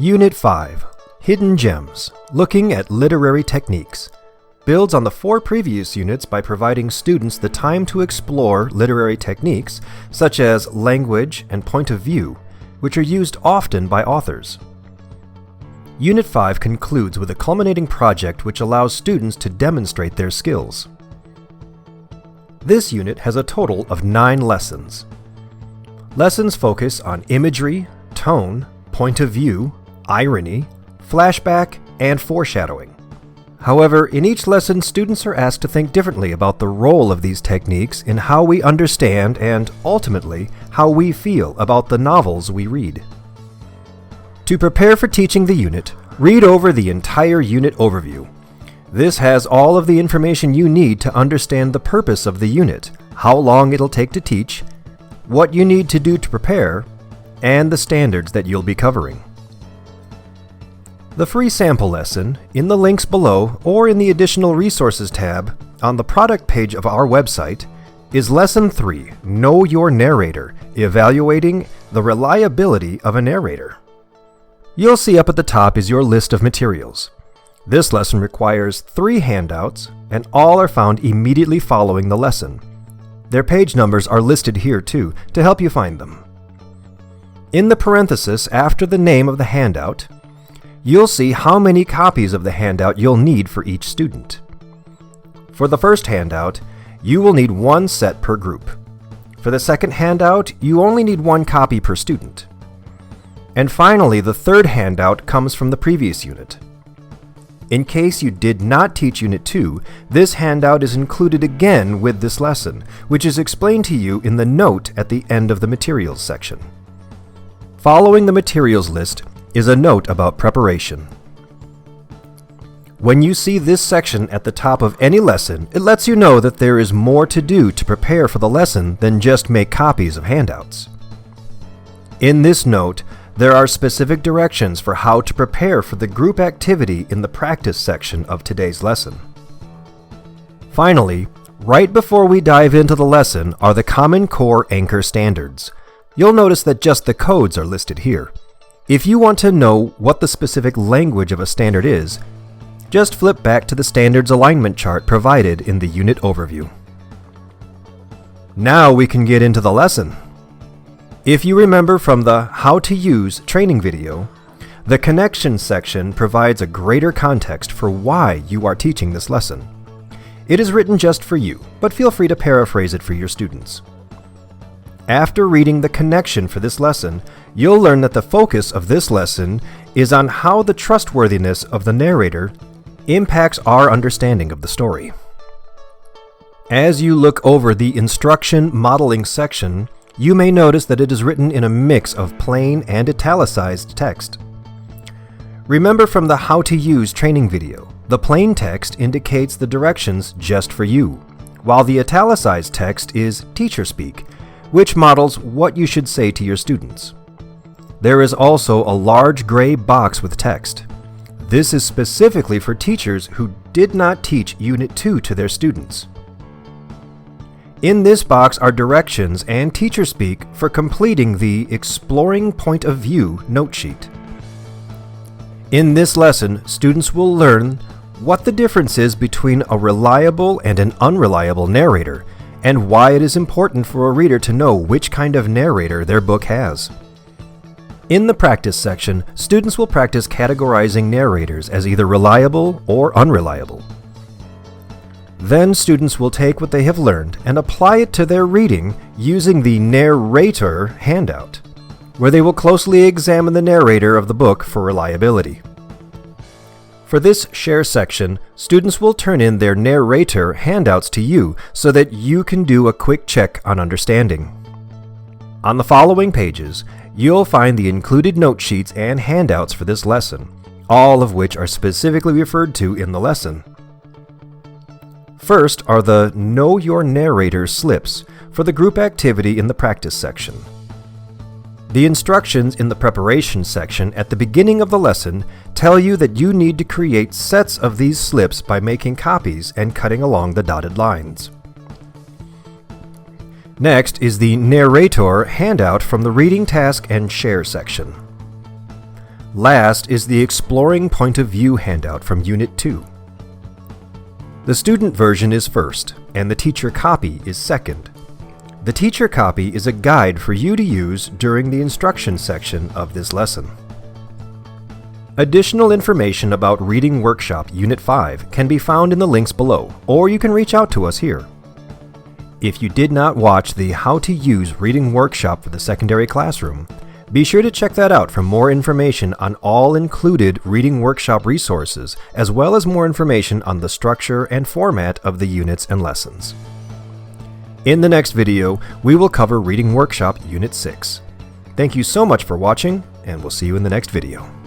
Unit 5, Hidden Gems, Looking at Literary Techniques, builds on the 4 previous units by providing students the time to explore literary techniques such as language and point of view, which are used often by authors. Unit 5 concludes with a culminating project which allows students to demonstrate their skills. This unit has a total of 9 lessons. Lessons focus on imagery, tone, point of view, irony, flashback, and foreshadowing. However, in each lesson, students are asked to think differently about the role of these techniques in how we understand and, ultimately, how we feel about the novels we read. To prepare for teaching the unit, read over the entire unit overview. This has all of the information you need to understand the purpose of the unit, how long it'll take to teach, what you need to do to prepare, and the standards that you'll be covering. The free sample lesson, in the links below or in the Additional Resources tab on the product page of our website, is Lesson 3, Know Your Narrator, Evaluating the Reliability of a Narrator. You'll see up at the top is your list of materials. This lesson requires 3 handouts, and all are found immediately following the lesson. Their page numbers are listed here too, to help you find them. In the parenthesis after the name of the handout, you'll see how many copies of the handout you'll need for each student. For the first handout, you will need 1 set per group. For the second handout, you only need 1 copy per student. And finally, the third handout comes from the previous unit. In case you did not teach Unit 2, this handout is included again with this lesson, which is explained to you in the note at the end of the materials section. Following the materials list is a note about preparation. When you see this section at the top of any lesson, it lets you know that there is more to do to prepare for the lesson than just make copies of handouts. In this note, there are specific directions for how to prepare for the group activity in the practice section of today's lesson. Finally, right before we dive into the lesson are the Common Core Anchor Standards. You'll notice that just the codes are listed here. If you want to know what the specific language of a standard is, just flip back to the standards alignment chart provided in the unit overview. Now we can get into the lesson. If you remember from the How to Use training video, the Connections section provides a greater context for why you are teaching this lesson. It is written just for you, but feel free to paraphrase it for your students. After reading the connection for this lesson, you'll learn that the focus of this lesson is on how the trustworthiness of the narrator impacts our understanding of the story. As you look over the Instruction Modeling section, you may notice that it is written in a mix of plain and italicized text. Remember from the How to Use training video, the plain text indicates the directions just for you, while the italicized text is teacher speak, which models what you should say to your students. There is also a large gray box with text. This is specifically for teachers who did not teach Unit 2 to their students. In this box are directions and teacher speak for completing the Exploring Point of View note sheet. In this lesson, students will learn what the difference is between a reliable and an unreliable narrator, and why it is important for a reader to know which kind of narrator their book has. In the practice section, students will practice categorizing narrators as either reliable or unreliable. Then students will take what they have learned and apply it to their reading using the Narrator handout, where they will closely examine the narrator of the book for reliability. For this Share section, students will turn in their Narrator handouts to you so that you can do a quick check on understanding. On the following pages, you'll find the included note sheets and handouts for this lesson, all of which are specifically referred to in the lesson. First are the Know Your Narrator slips for the group activity in the practice section. The instructions in the preparation section at the beginning of the lesson tell you that you need to create sets of these slips by making copies and cutting along the dotted lines. Next is the Narrator handout from the Reading Task and Share section. Last is the Exploring Point of View handout from Unit 2. The student version is first, and the teacher copy is second. The teacher copy is a guide for you to use during the instruction section of this lesson. Additional information about Reading Workshop Unit 5 can be found in the links below, or you can reach out to us here. If you did not watch the How to Use Reading Workshop for the Secondary Classroom, be sure to check that out for more information on all included Reading Workshop resources, as well as more information on the structure and format of the units and lessons. In the next video, we will cover Reading Workshop Unit 6. Thank you so much for watching, and we'll see you in the next video.